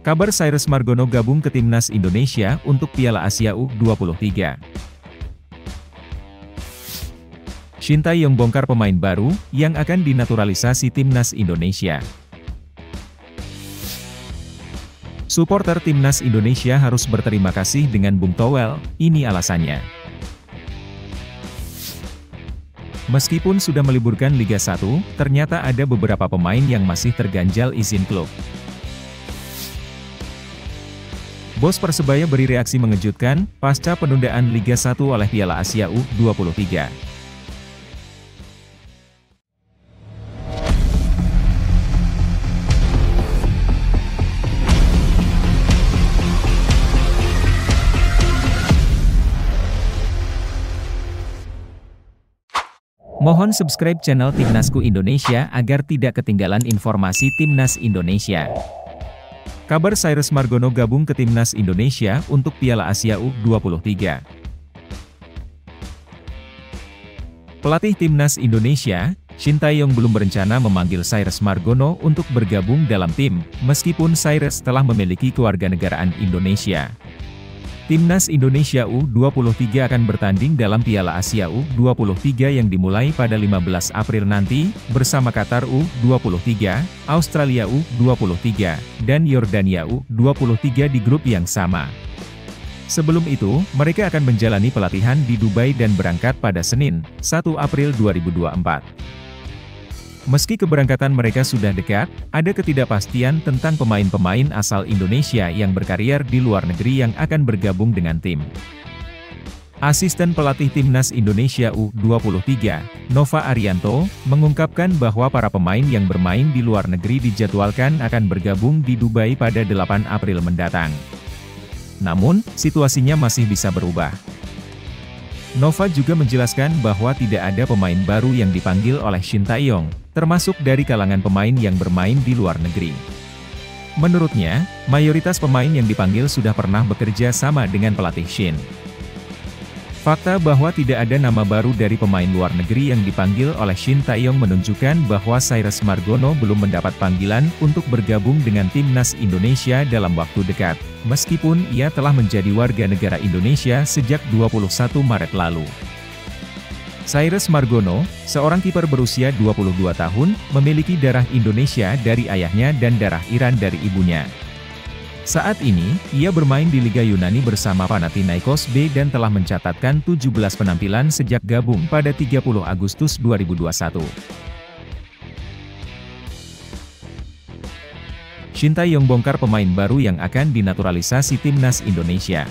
Kabar Cyrus Margono gabung ke Timnas Indonesia untuk Piala Asia U23. Shin Tae-yong bongkar pemain baru yang akan dinaturalisasi Timnas Indonesia. Suporter Timnas Indonesia harus berterima kasih dengan Bung Towel, ini alasannya. Meskipun sudah meliburkan Liga 1, ternyata ada beberapa pemain yang masih terganjal izin klub. Bos Persebaya beri reaksi mengejutkan, pasca penundaan Liga 1 oleh Piala Asia U23. Mohon subscribe channel Timnasku Indonesia agar tidak ketinggalan informasi Timnas Indonesia. Kabar Cyrus Margono gabung ke Timnas Indonesia untuk Piala Asia U23. Pelatih Timnas Indonesia, Shin Tae-yong belum berencana memanggil Cyrus Margono untuk bergabung dalam tim, meskipun Cyrus telah memiliki kewarganegaraan Indonesia. Timnas Indonesia U23 akan bertanding dalam Piala Asia U23 yang dimulai pada 15 April nanti, bersama Qatar U23, Australia U23, dan Yordania U23 di grup yang sama. Sebelum itu, mereka akan menjalani pelatihan di Dubai dan berangkat pada Senin, 1 April 2024. Meski keberangkatan mereka sudah dekat, ada ketidakpastian tentang pemain-pemain asal Indonesia yang berkarier di luar negeri yang akan bergabung dengan tim. Asisten pelatih Timnas Indonesia U23, Nova Arianto, mengungkapkan bahwa para pemain yang bermain di luar negeri dijadwalkan akan bergabung di Dubai pada 8 April mendatang. Namun, situasinya masih bisa berubah. Nova juga menjelaskan bahwa tidak ada pemain baru yang dipanggil oleh Shin Tae-yong, termasuk dari kalangan pemain yang bermain di luar negeri. Menurutnya, mayoritas pemain yang dipanggil sudah pernah bekerja sama dengan pelatih Shin. Fakta bahwa tidak ada nama baru dari pemain luar negeri yang dipanggil oleh Shin Tae-yong menunjukkan bahwa Cyrus Margono belum mendapat panggilan untuk bergabung dengan Timnas Indonesia dalam waktu dekat, meskipun ia telah menjadi warga negara Indonesia sejak 21 Maret lalu. Cyrus Margono, seorang kiper berusia 22 tahun, memiliki darah Indonesia dari ayahnya dan darah Iran dari ibunya. Saat ini, ia bermain di Liga Yunani bersama Panathinaikos B dan telah mencatatkan 17 penampilan sejak gabung pada 30 Agustus 2021. Shin Tae-yong bongkar pemain baru yang akan dinaturalisasi Timnas Indonesia.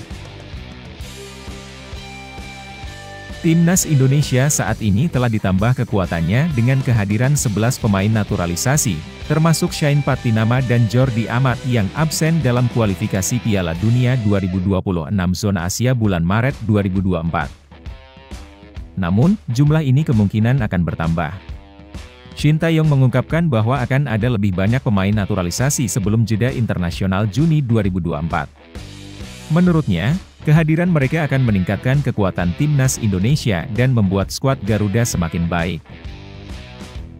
Timnas Indonesia saat ini telah ditambah kekuatannya dengan kehadiran 11 pemain naturalisasi, termasuk Shain Patinama dan Jordi Amat yang absen dalam kualifikasi Piala Dunia 2026 zona Asia bulan Maret 2024. Namun, jumlah ini kemungkinan akan bertambah. Shin Tae-yong mengungkapkan bahwa akan ada lebih banyak pemain naturalisasi sebelum jeda internasional Juni 2024. Menurutnya, kehadiran mereka akan meningkatkan kekuatan Timnas Indonesia dan membuat skuad Garuda semakin baik.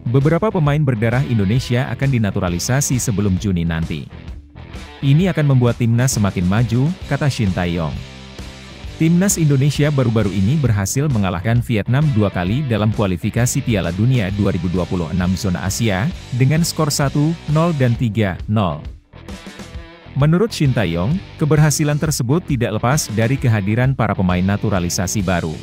Beberapa pemain berdarah Indonesia akan dinaturalisasi sebelum Juni nanti. Ini akan membuat timnas semakin maju, kata Shin Tae-yong. Timnas Indonesia baru-baru ini berhasil mengalahkan Vietnam 2 kali dalam kualifikasi Piala Dunia 2026 zona Asia, dengan skor 1-0 dan 3-0. Menurut Shin Tae-yong, keberhasilan tersebut tidak lepas dari kehadiran para pemain naturalisasi baru.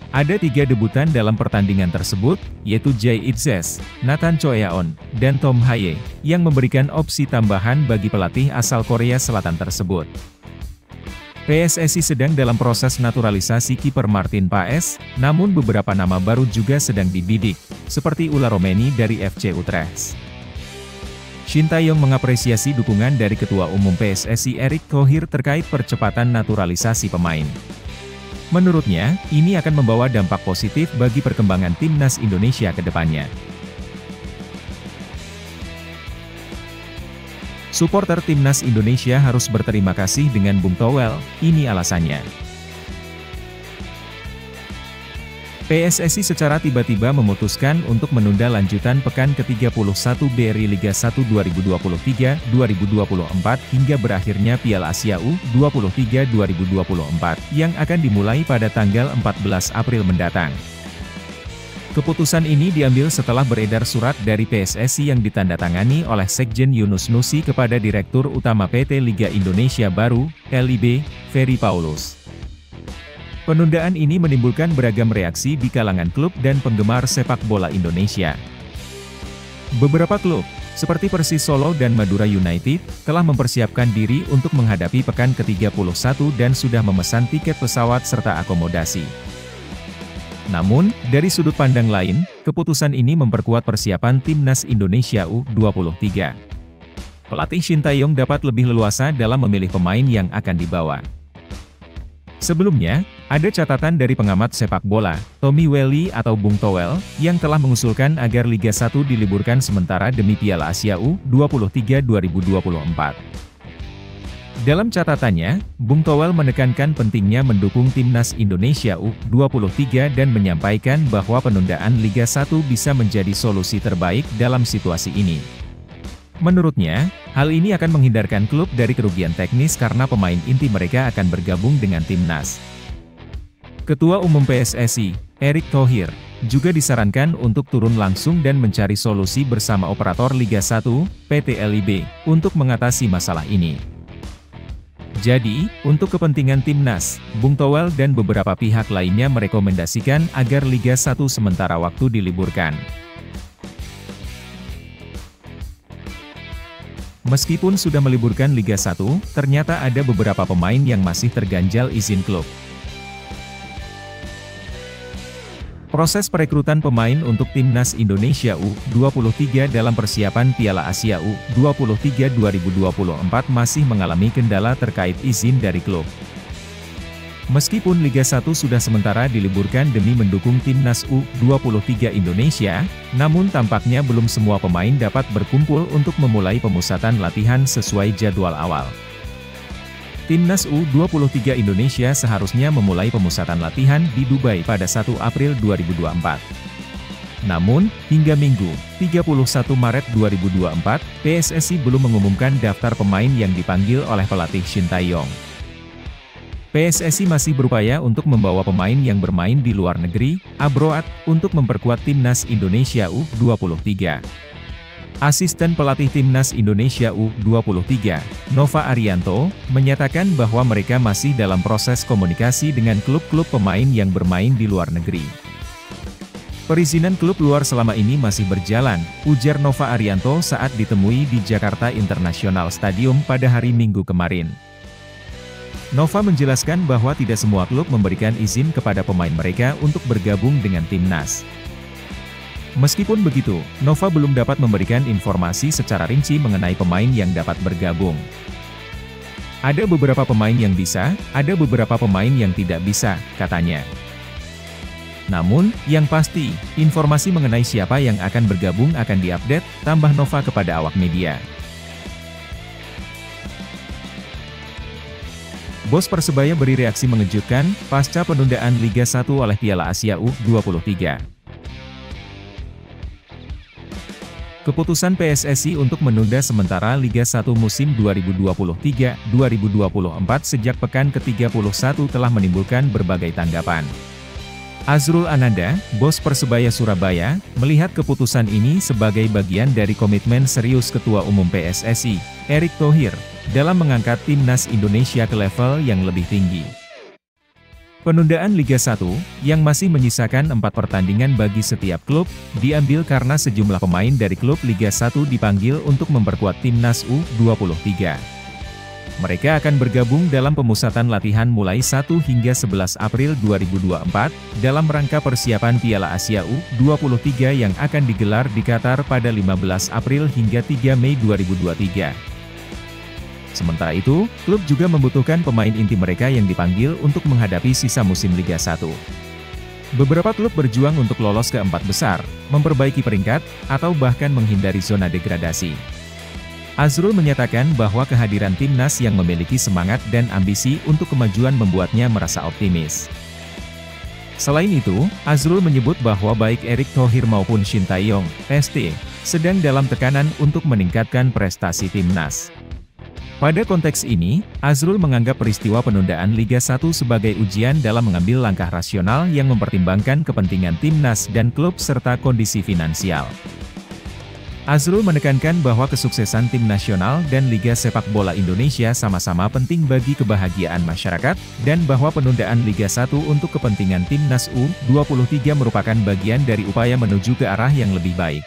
Ada 3 debutan dalam pertandingan tersebut, yaitu Jae Itzes, Nathan Choeaon, dan Tom Haye, yang memberikan opsi tambahan bagi pelatih asal Korea Selatan tersebut. PSSI sedang dalam proses naturalisasi kiper Martin Paes, namun beberapa nama baru juga sedang dibidik, seperti Ula Romeni dari FC Utrecht. Shin Tae-yong mengapresiasi dukungan dari Ketua Umum PSSI Erick Thohir terkait percepatan naturalisasi pemain. Menurutnya, ini akan membawa dampak positif bagi perkembangan Timnas Indonesia ke depannya. Suporter Timnas Indonesia harus berterima kasih dengan Bung Towel, ini alasannya. PSSI secara tiba-tiba memutuskan untuk menunda lanjutan pekan ke-31 BRI Liga 1 2023-2024 hingga berakhirnya Piala Asia U23 2024 yang akan dimulai pada tanggal 14 April mendatang. Keputusan ini diambil setelah beredar surat dari PSSI yang ditandatangani oleh Sekjen Yunus Nusi kepada Direktur Utama PT Liga Indonesia Baru, LIB, Ferry Paulus. Penundaan ini menimbulkan beragam reaksi di kalangan klub dan penggemar sepak bola Indonesia. Beberapa klub, seperti Persis Solo dan Madura United, telah mempersiapkan diri untuk menghadapi pekan ke-31 dan sudah memesan tiket pesawat serta akomodasi. Namun, dari sudut pandang lain, keputusan ini memperkuat persiapan Timnas Indonesia U23. Pelatih Shin Tae-yong dapat lebih leluasa dalam memilih pemain yang akan dibawa. Sebelumnya, ada catatan dari pengamat sepak bola, Tommy Welly atau Bung Towel, yang telah mengusulkan agar Liga 1 diliburkan sementara demi Piala Asia U23 2024. Dalam catatannya, Bung Towel menekankan pentingnya mendukung Timnas Indonesia U23 dan menyampaikan bahwa penundaan Liga 1 bisa menjadi solusi terbaik dalam situasi ini. Menurutnya, hal ini akan menghindarkan klub dari kerugian teknis karena pemain inti mereka akan bergabung dengan Timnas. Ketua Umum PSSI, Erick Thohir, juga disarankan untuk turun langsung dan mencari solusi bersama operator Liga 1, PT LIB, untuk mengatasi masalah ini. Jadi, untuk kepentingan Timnas, Bung Towel dan beberapa pihak lainnya merekomendasikan agar Liga 1 sementara waktu diliburkan. Meskipun sudah meliburkan Liga 1, ternyata ada beberapa pemain yang masih terganjal izin klub. Proses perekrutan pemain untuk Timnas Indonesia U23 dalam persiapan Piala Asia U23 2024 masih mengalami kendala terkait izin dari klub. Meskipun Liga 1 sudah sementara diliburkan demi mendukung Timnas U23 Indonesia, namun tampaknya belum semua pemain dapat berkumpul untuk memulai pemusatan latihan sesuai jadwal awal. Timnas U23 Indonesia seharusnya memulai pemusatan latihan di Dubai pada 1 April 2024. Namun, hingga Minggu, 31 Maret 2024, PSSI belum mengumumkan daftar pemain yang dipanggil oleh pelatih Shin Tae-yong. PSSI masih berupaya untuk membawa pemain yang bermain di luar negeri, abroad, untuk memperkuat Timnas Indonesia U23. Asisten pelatih Timnas Indonesia U23, Nova Arianto, menyatakan bahwa mereka masih dalam proses komunikasi dengan klub-klub pemain yang bermain di luar negeri. Perizinan klub luar selama ini masih berjalan, ujar Nova Arianto saat ditemui di Jakarta International Stadium pada hari Minggu kemarin. Nova menjelaskan bahwa tidak semua klub memberikan izin kepada pemain mereka untuk bergabung dengan Timnas. Meskipun begitu, Nova belum dapat memberikan informasi secara rinci mengenai pemain yang dapat bergabung. Ada beberapa pemain yang bisa, ada beberapa pemain yang tidak bisa, katanya. Namun, yang pasti, informasi mengenai siapa yang akan bergabung akan diupdate, tambah Nova kepada awak media. Bos Persebaya beri reaksi mengejutkan, pasca penundaan Liga 1 oleh Piala Asia U23. Keputusan PSSI untuk menunda sementara Liga 1 musim 2023-2024 sejak pekan ke-31 telah menimbulkan berbagai tanggapan. Azrul Ananda, bos Persebaya Surabaya, melihat keputusan ini sebagai bagian dari komitmen serius Ketua Umum PSSI, Erick Thohir, dalam mengangkat Timnas Indonesia ke level yang lebih tinggi. Penundaan Liga 1, yang masih menyisakan 4 pertandingan bagi setiap klub, diambil karena sejumlah pemain dari klub Liga 1 dipanggil untuk memperkuat Timnas U23. Mereka akan bergabung dalam pemusatan latihan mulai 1 hingga 11 April 2024, dalam rangka persiapan Piala Asia U23 yang akan digelar di Qatar pada 15 April hingga 3 Mei 2023. Sementara itu, klub juga membutuhkan pemain inti mereka yang dipanggil untuk menghadapi sisa musim Liga 1. Beberapa klub berjuang untuk lolos ke 4 besar, memperbaiki peringkat, atau bahkan menghindari zona degradasi. Azrul menyatakan bahwa kehadiran Timnas yang memiliki semangat dan ambisi untuk kemajuan membuatnya merasa optimis. Selain itu, Azrul menyebut bahwa baik Erick Thohir maupun Shin Tae-yong, ST, sedang dalam tekanan untuk meningkatkan prestasi timnas. Pada konteks ini, Azrul menganggap peristiwa penundaan Liga 1 sebagai ujian dalam mengambil langkah rasional yang mempertimbangkan kepentingan timnas dan klub serta kondisi finansial. Azrul menekankan bahwa kesuksesan tim nasional dan Liga Sepak Bola Indonesia sama-sama penting bagi kebahagiaan masyarakat, dan bahwa penundaan Liga 1 untuk kepentingan timnas U23 merupakan bagian dari upaya menuju ke arah yang lebih baik.